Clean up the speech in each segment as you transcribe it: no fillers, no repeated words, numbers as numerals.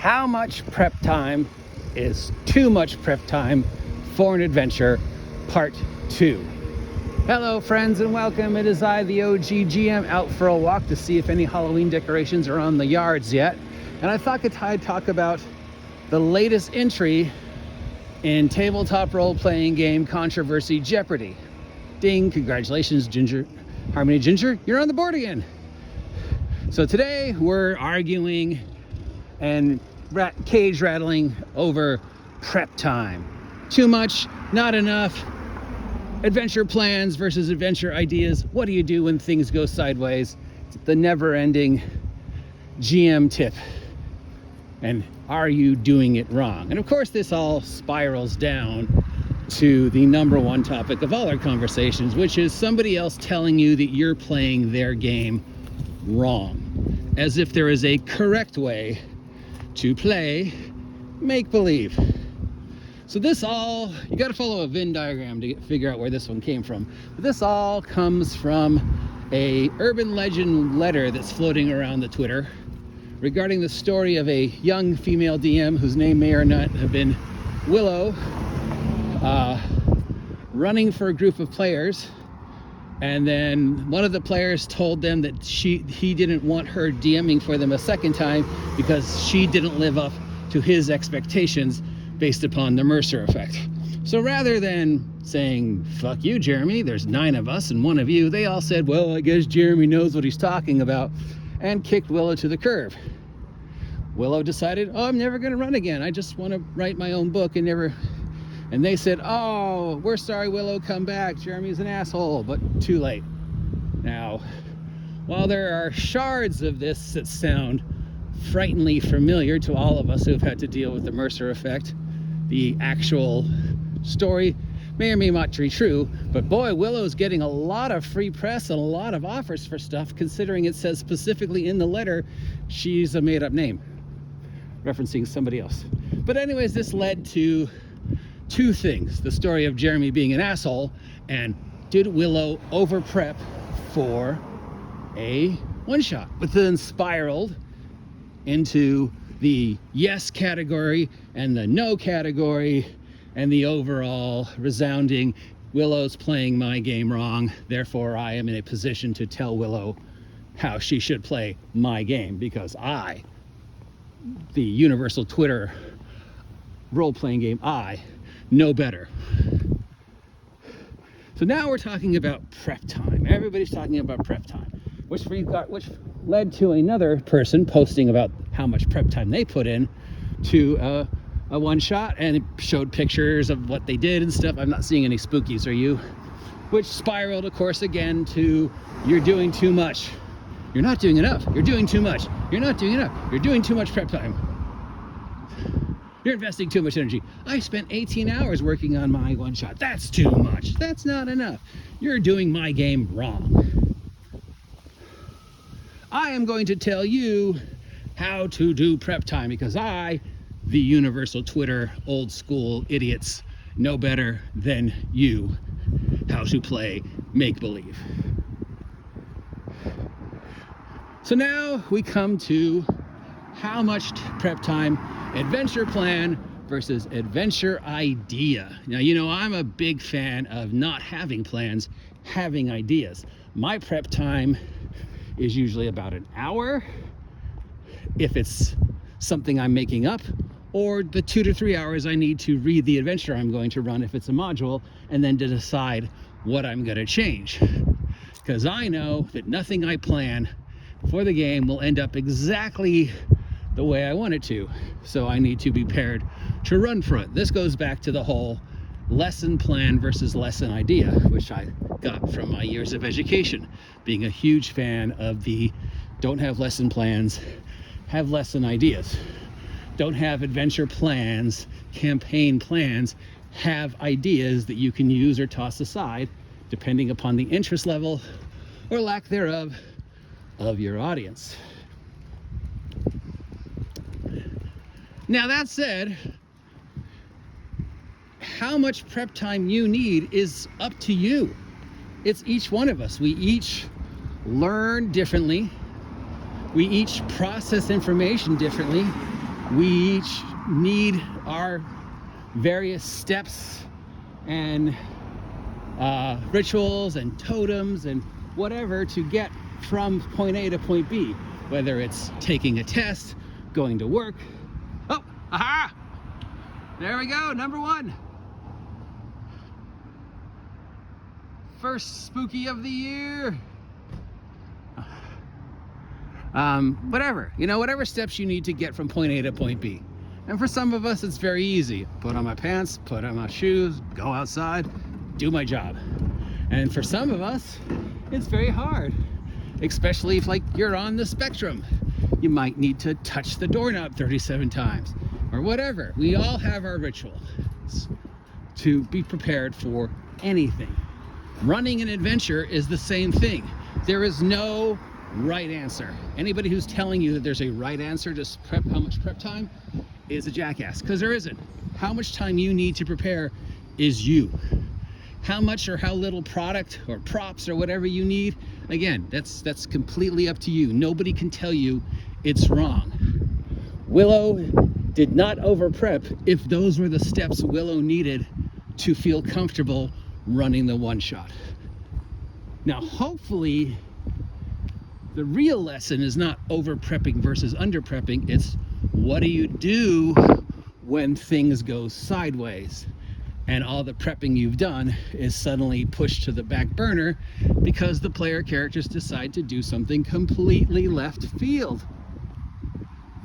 How much prep time is too much prep time for an adventure, part 2. Hello friends and welcome. It is I, the OGGM, out for a walk to see if any Halloween decorations are on the yards yet. And I thought I'd talk about the latest entry in tabletop role-playing game controversy Jeopardy. Ding, congratulations Harmony Ginger, you're on the board again. So today we're arguing and cage rattling over prep time. Too much, not enough, adventure plans versus adventure ideas. What do you do when things go sideways? It's the never-ending GM tip. And are you doing it wrong? And of course this all spirals down to the number one topic of all our conversations, which is somebody else telling you that you're playing their game wrong, as if there is a correct way to play make-believe. So this all, you got to follow a Venn diagram to figure out where this one came from. But this all comes from a urban legend letter that's floating around the Twitter regarding the story of a young female DM whose name may or not have been Willow, running for a group of players, and then one of the players told them that he didn't want her DMing for them a second time because she didn't live up to his expectations based upon the Mercer effect. So rather than saying, fuck you, Jeremy, there's 9 of us and 1 of you, they all said, well, I guess Jeremy knows what he's talking about, and kicked Willow to the curb. Willow decided, oh, I'm never gonna run again. I just want to write my own book and never... And they said, oh, we're sorry, Willow, come back. Jeremy's an asshole, but too late. Now, while there are shards of this that sound frighteningly familiar to all of us who have had to deal with the Mercer effect, the actual story may or may not be true, but boy, Willow's getting a lot of free press and a lot of offers for stuff, considering it says specifically in the letter she's a made-up name, referencing somebody else. But anyways, this led to 2 things: the story of Jeremy being an asshole, and did Willow over prep for a one-shot? But then spiraled into the yes category and the no category, and the overall resounding Willow's playing my game wrong, therefore I am in a position to tell Willow how she should play my game, because I, the universal Twitter role-playing game, I know better. So now we're talking about prep time. Everybody's talking about prep time, which led to another person posting about how much prep time they put in to a one-shot, and it showed pictures of what they did and stuff. I'm not seeing any spookies, are you? Which spiraled, of course, again to, you're doing too much. You're not doing enough. You're doing too much. You're not doing enough. You're doing too much prep time. You're investing too much energy. I spent 18 hours working on my one-shot. That's too much. That's not enough. You're doing my game wrong. I am going to tell you how to do prep time, because I, the universal Twitter old school idiots, know better than you how to play make-believe. So now we come to how much prep time, adventure plan versus adventure idea. Now, you know, I'm a big fan of not having plans, having ideas. My prep time is usually about an hour if it's something I'm making up, or the 2 to 3 hours I need to read the adventure I'm going to run if it's a module, and then to decide what I'm going to change. Because I know that nothing I plan for the game will end up exactly the way I want it to. So I need to be prepared to run for it. This goes back to the whole lesson plan versus lesson idea, which I got from my years of education, being a huge fan of the don't have lesson plans, have lesson ideas. Don't have adventure plans, campaign plans, have ideas that you can use or toss aside depending upon the interest level or lack thereof of your audience. Now that said, how much prep time you need is up to you. It's each one of us. We each learn differently. We each process information differently. We each need our various steps and rituals and totems and whatever to get from point A to point B, whether it's taking a test, going to work. Oh, aha! There we go, number 1. First spooky of the year. Whatever, whatever steps you need to get from point A to point B. And for some of us, it's very easy. Put on my pants, put on my shoes, go outside, do my job. And for some of us, it's very hard, especially if you're on the spectrum. You might need to touch the doorknob 37 times or whatever. We all have our rituals to be prepared for anything. Running an adventure is the same thing. There is no right answer. Anybody who's telling you that there's a right answer to how much prep time is a jackass, because there isn't. How much time you need to prepare is you. How much or how little product or props or whatever you need, again, that's completely up to you. Nobody can tell you it's wrong. Willow did not over prep if those were the steps Willow needed to feel comfortable running the one shot. Now, hopefully, the real lesson is not over prepping versus under prepping. It's what do you do when things go sideways and all the prepping you've done is suddenly pushed to the back burner because the player characters decide to do something completely left field.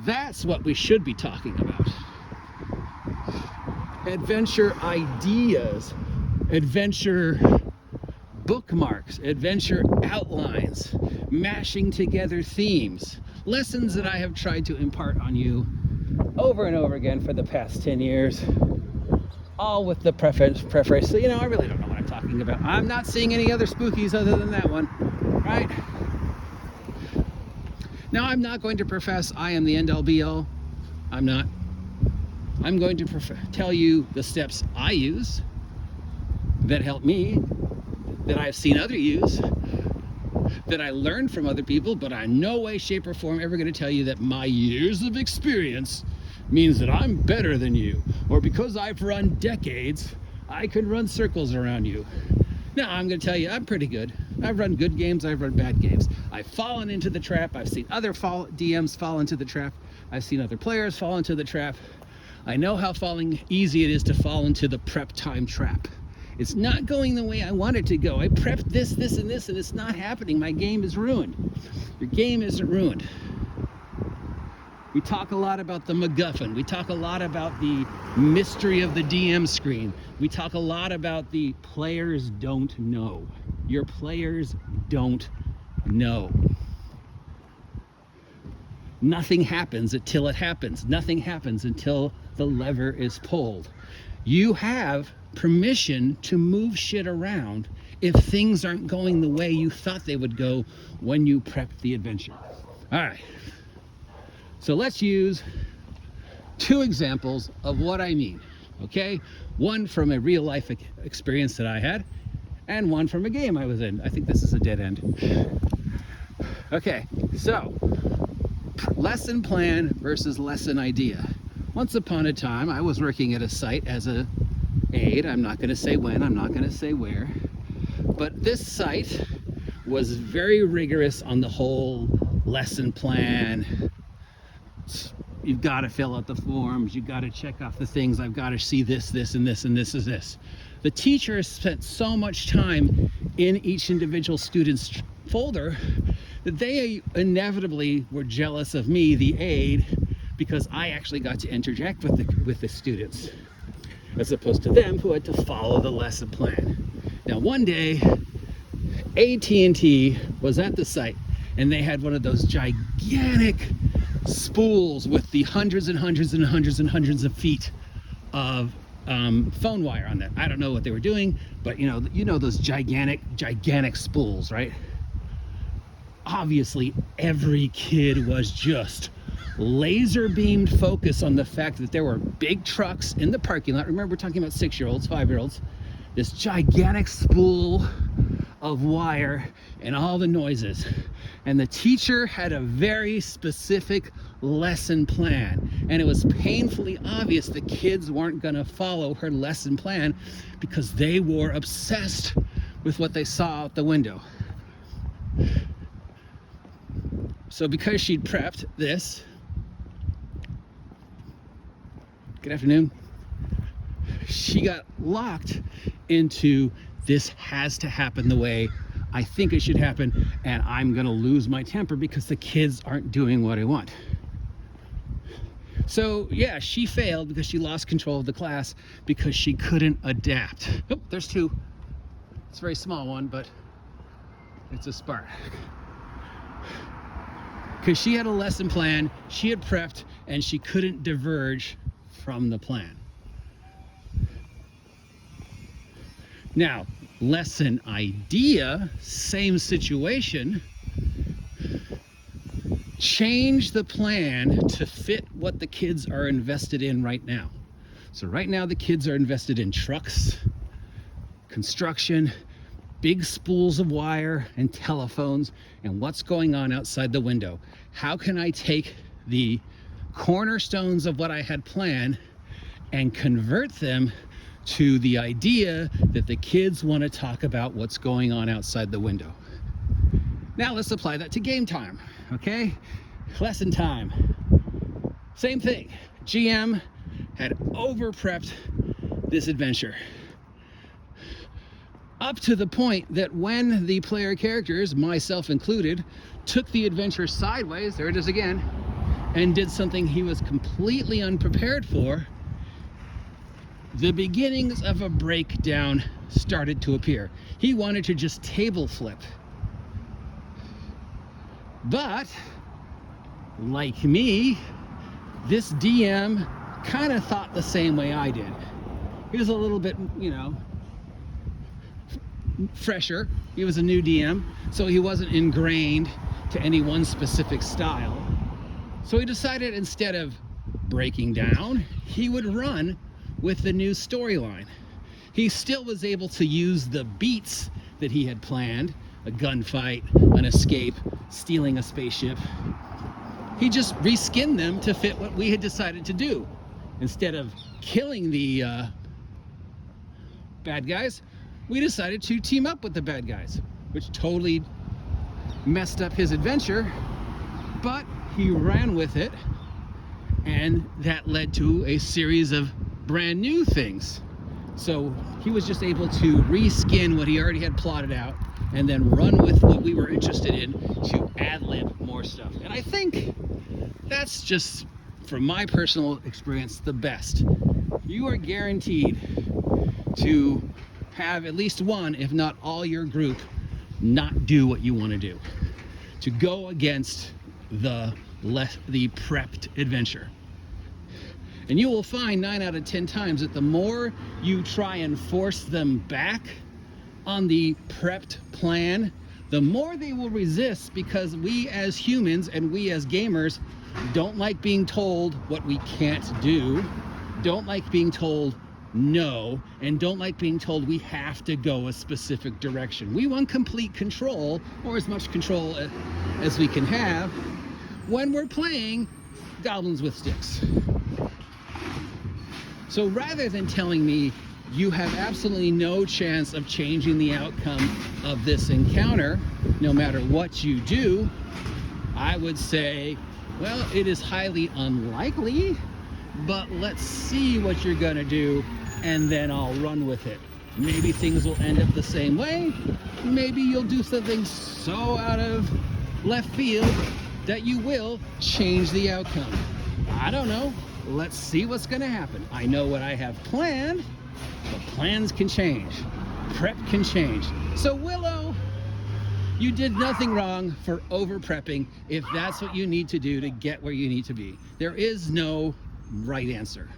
That's what we should be talking about. Adventure ideas, adventure bookmarks, adventure outlines, mashing together themes, lessons that I have tried to impart on you over and over again for the past 10 years, all with the preface, so I really don't know what I'm talking about. I'm not seeing any other spookies other than that one, right? Now, I'm not going to profess I am the end-all be-all. I'm not. I'm going to tell you the steps I use that help me, that I've seen others use, that I learned from other people, but I'm no way, shape, or form ever going to tell you that my years of experience means that I'm better than you, or because I've run decades, I can run circles around you. No, I'm going to tell you I'm pretty good. I've run good games, I've run bad games. I've fallen into the trap, I've seen other DMs fall into the trap, I've seen other players fall into the trap. I know how easy it is to fall into the prep time trap. It's not going the way I want it to go. I prepped this, and this, and it's not happening. My game is ruined. Your game isn't ruined. We talk a lot about the MacGuffin. We talk a lot about the mystery of the DM screen. We talk a lot about the players don't know. Your players don't know. Nothing happens until it happens. Nothing happens until the lever is pulled. You have permission to move shit around if things aren't going the way you thought they would go when you prepped the adventure. All right. So let's use 2 examples of what I mean, okay? One from a real life experience that I had, and one from a game I was in. I think this is a dead end. Okay, so lesson plan versus lesson idea. Once upon a time, I was working at a site as a aide. I'm not gonna say when, I'm not gonna say where, but this site was very rigorous on the whole lesson plan. You've got to fill out the forms, you've got to check off the things, I've got to see this, this, and this, and this is this. The teacher spent so much time in each individual student's folder that they inevitably were jealous of me, the aide, because I actually got to interject with the students, as opposed to them who had to follow the lesson plan. Now, one day, AT&T was at the site, and they had one of those gigantic spools with the hundreds and hundreds and hundreds and hundreds of feet of phone wire on that. I don't know what they were doing, but you know those gigantic spools, right? Obviously, every kid was just laser beamed focus on the fact that there were big trucks in the parking lot. Remember, we're talking about 6-year-olds, 5-year-olds. This gigantic spool of wire and all the noises. And the teacher had a very specific lesson plan. And it was painfully obvious the kids weren't gonna follow her lesson plan because they were obsessed with what they saw out the window. So because she'd prepped this, good afternoon, she got locked into this has to happen the way I think it should happen, and I'm gonna lose my temper because the kids aren't doing what I want. So yeah, she failed because she lost control of the class because she couldn't adapt. Oh, there's two. It's a very small one, but it's a spark. Because she had a lesson plan, she had prepped, and she couldn't diverge from the plan. Now, lesson idea, same situation. Change the plan to fit what the kids are invested in right now. So right now the kids are invested in trucks, construction, big spools of wire and telephones, and what's going on outside the window. How can I take the cornerstones of what I had planned and convert them to the idea that the kids want to talk about what's going on outside the window? Now let's apply that to game time, okay? Lesson time. Same thing. GM had over-prepped this adventure. Up to the point that when the player characters, myself included, took the adventure sideways, there it is again, and did something he was completely unprepared for, the beginnings of a breakdown started to appear. He wanted to just table flip. But, like me, this DM kind of thought the same way I did. He was a little bit, you know, fresher. He was a new DM, so he wasn't ingrained to any one specific style. So he decided instead of breaking down, he would run with the new storyline. He still was able to use the beats that he had planned, a gunfight, an escape, stealing a spaceship. He just reskinned them to fit what we had decided to do. Instead of killing the bad guys, we decided to team up with the bad guys, which totally messed up his adventure, but he ran with it, and that led to a series of brand new things. So he was just able to reskin what he already had plotted out and then run with what we were interested in to ad-lib more stuff. And I think that's just, from my personal experience, the best. You are guaranteed to have at least one, if not all your group, not do what you want to do. To go against the prepped adventure. And you will find 9 out of 10 times that the more you try and force them back on the prepped plan, the more they will resist, because we as humans and we as gamers don't like being told what we can't do, don't like being told no, and don't like being told we have to go a specific direction. We want complete control, or as much control as we can have, when we're playing Goblins with Sticks. So rather than telling me you have absolutely no chance of changing the outcome of this encounter, no matter what you do, I would say, well, it is highly unlikely, but let's see what you're gonna do, and then I'll run with it. Maybe things will end up the same way. Maybe you'll do something so out of left field that you will change the outcome. I don't know. Let's see what's gonna happen. I know what I have planned, but plans can change. Prep can change. So Willow, you did nothing wrong for over prepping if that's what you need to do to get where you need to be. There is no right answer.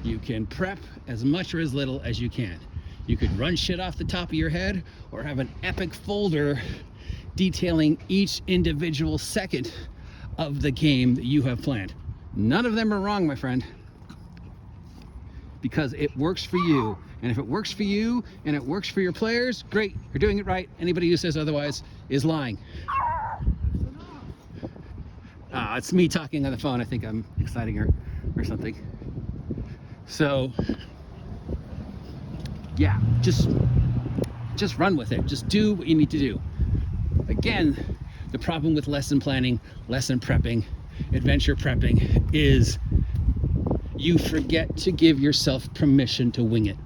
You can prep as much or as little as you can. You could run shit off the top of your head or have an epic folder detailing each individual second of the game that you have planned. None of them are wrong, my friend. because it works for you. And if it works for you and it works for your players, great, you're doing it right. Anybody who says otherwise is lying. It's me talking on the phone. I think I'm exciting her or something. So yeah, just run with it. Just do what you need to do. Again, the problem with lesson planning, lesson prepping, adventure prepping is you forget to give yourself permission to wing it.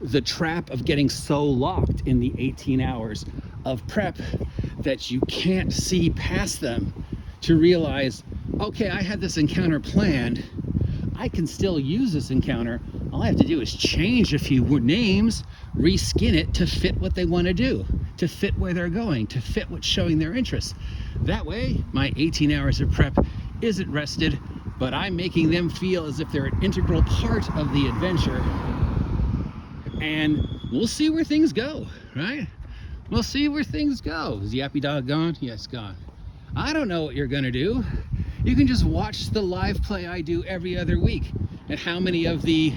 The trap of getting so locked in the 18 hours of prep that you can't see past them to realize, okay, I had this encounter planned. I can still use this encounter. All I have to do is change a few names, reskin it to fit what they want to do, to fit where they're going, to fit what's showing their interest. That way, my 18 hours of prep isn't rested, but I'm making them feel as if they're an integral part of the adventure. And we'll see where things go, right? We'll see where things go. Is Yappy Dog gone? Yes, gone. I don't know what you're gonna do. You can just watch the live play I do every other week and how many of the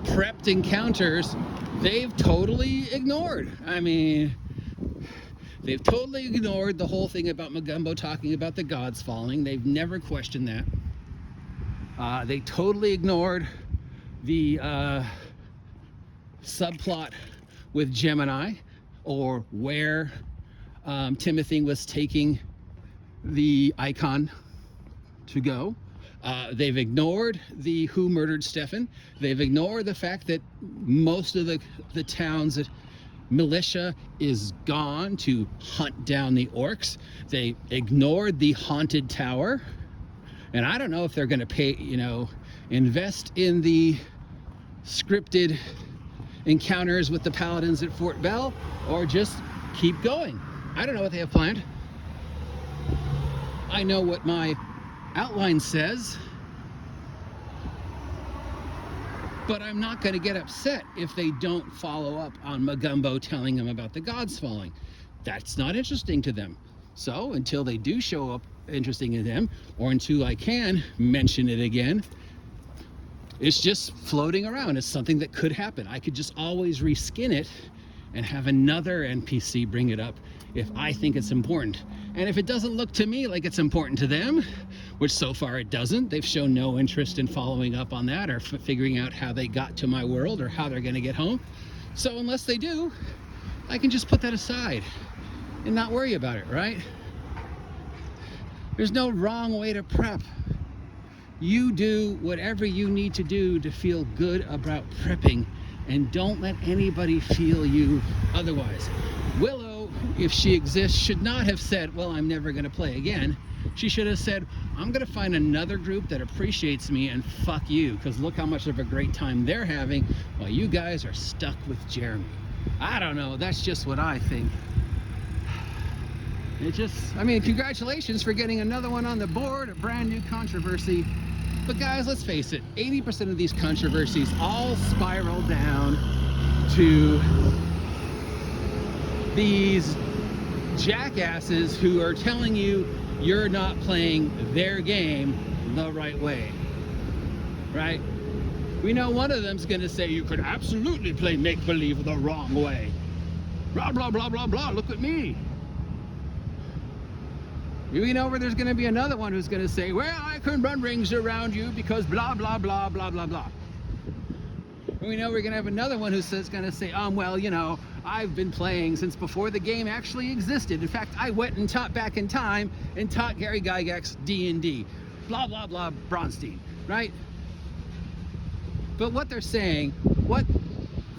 prepped encounters they've totally ignored. I mean, they've totally ignored the whole thing about Magumbo talking about the gods falling. They've never questioned that. They totally ignored the subplot with Gemini, or where Timothy was taking the icon to go. They've ignored the who murdered Stefan. They've ignored the fact that most of the town's militia is gone to hunt down the orcs. They ignored the haunted tower. And I don't know if they're going to invest in the scripted encounters with the paladins at Fort Bell, or just keep going. I don't know what they have planned. I know what my outline says, but I'm not going to get upset if they don't follow up on Magumbo telling them about the gods falling. That's not interesting to them. So until they do show up interesting to them, or until I can mention it again, it's just floating around. It's something that could happen. I could just always reskin it and have another NPC bring it up if I think it's important. And if it doesn't look to me like it's important to them, which so far it doesn't, they've shown no interest in following up on that or figuring out how they got to my world or how they're going to get home. So unless they do, I can just put that aside and not worry about it, right? There's no wrong way to prep. You do whatever you need to do to feel good about prepping, and don't let anybody feel you otherwise. Willow, if she exists, should not have said, well, I'm never going to play again. She should have said, I'm going to find another group that appreciates me, and fuck you, because look how much of a great time they're having while you guys are stuck with Jeremy. I don't know. That's just what I think. Congratulations for getting another one on the board, a brand new controversy. But guys, let's face it, 80% of these controversies all spiral down to these jackasses who are telling you you're not playing their game the right way, right? We know one of them's gonna say you could absolutely play make-believe the wrong way. Blah, blah, blah, blah, blah, look at me. We know where there's going to be another one who's going to say, well, I can run rings around you because blah, blah, blah, blah, blah, blah. And we know we're going to have another one who's going to say, well, I've been playing since before the game actually existed. In fact, I went and taught back in time and taught Gary Gygax D&D. Blah, blah, blah, Bronstein, right? But what they're saying, what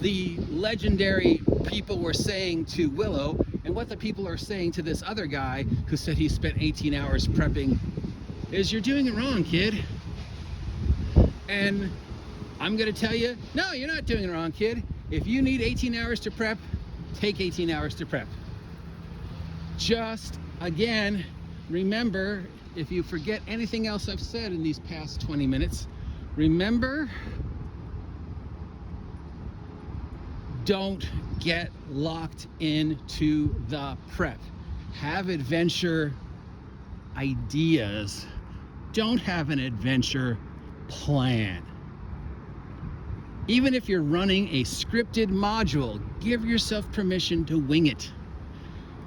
the legendary people were saying to Willow, and what the people are saying to this other guy who said he spent 18 hours prepping, is you're doing it wrong, kid. And I'm gonna tell you, no, you're not doing it wrong, kid. If you need 18 hours to prep, take 18 hours to prep. Just, again, remember, if you forget anything else I've said in these past 20 minutes, remember, don't get locked into the prep. Have adventure ideas. Don't have an adventure plan. Even if you're running a scripted module, give yourself permission to wing it.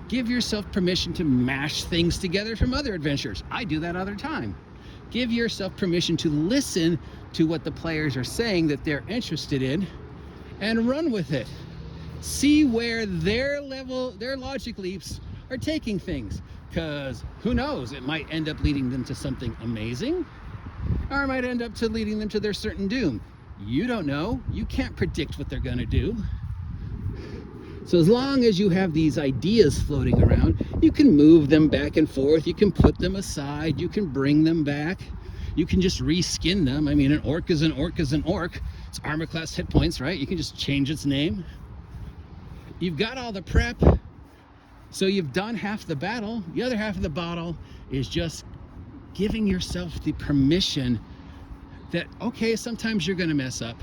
Give yourself permission to mash things together from other adventures. I do that all the time. Give yourself permission to listen to what the players are saying that they're interested in and run with it. See where their logic leaps are taking things. Because who knows, it might end up leading them to something amazing, or it might end up to leading them to their certain doom. You don't know. You can't predict what they're gonna do. So as long as you have these ideas floating around, you can move them back and forth, you can put them aside, you can bring them back, you can just reskin them. I mean, an orc is an orc is an orc. It's armor class hit points, right? You can just change its name. You've got all the prep, so you've done half the battle. The other half of the battle is just giving yourself the permission that, okay, sometimes you're gonna mess up.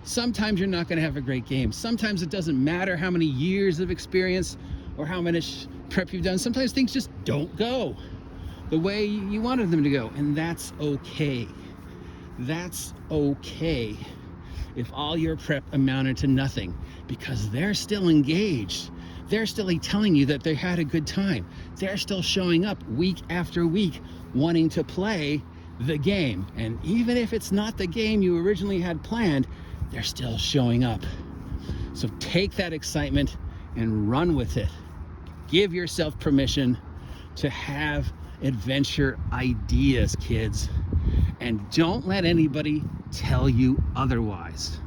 Sometimes you're not gonna have a great game. Sometimes it doesn't matter how many years of experience or how much prep you've done. Sometimes things just don't go the way you wanted them to go, and that's okay. That's okay if all your prep amounted to nothing, because they're still engaged. They're still telling you that they had a good time. They're still showing up week after week wanting to play the game. And even if it's not the game you originally had planned, they're still showing up. So take that excitement and run with it. Give yourself permission to have adventure ideas, kids. And don't let anybody tell you otherwise.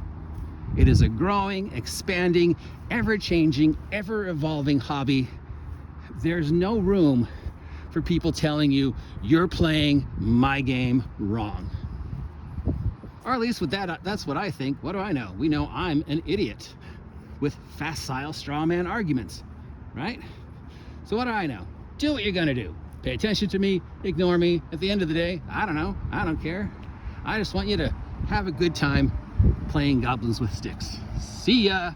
It is a growing, expanding, ever-changing, ever-evolving hobby. There's no room for people telling you you're playing my game wrong. Or at least with that, that's what I think. What do I know? We know I'm an idiot with facile straw man arguments, right? So what do I know? Do what you're gonna do. Pay attention to me, ignore me. At the end of the day, I don't know, I don't care. I just want you to have a good time playing Goblins with Sticks. See ya!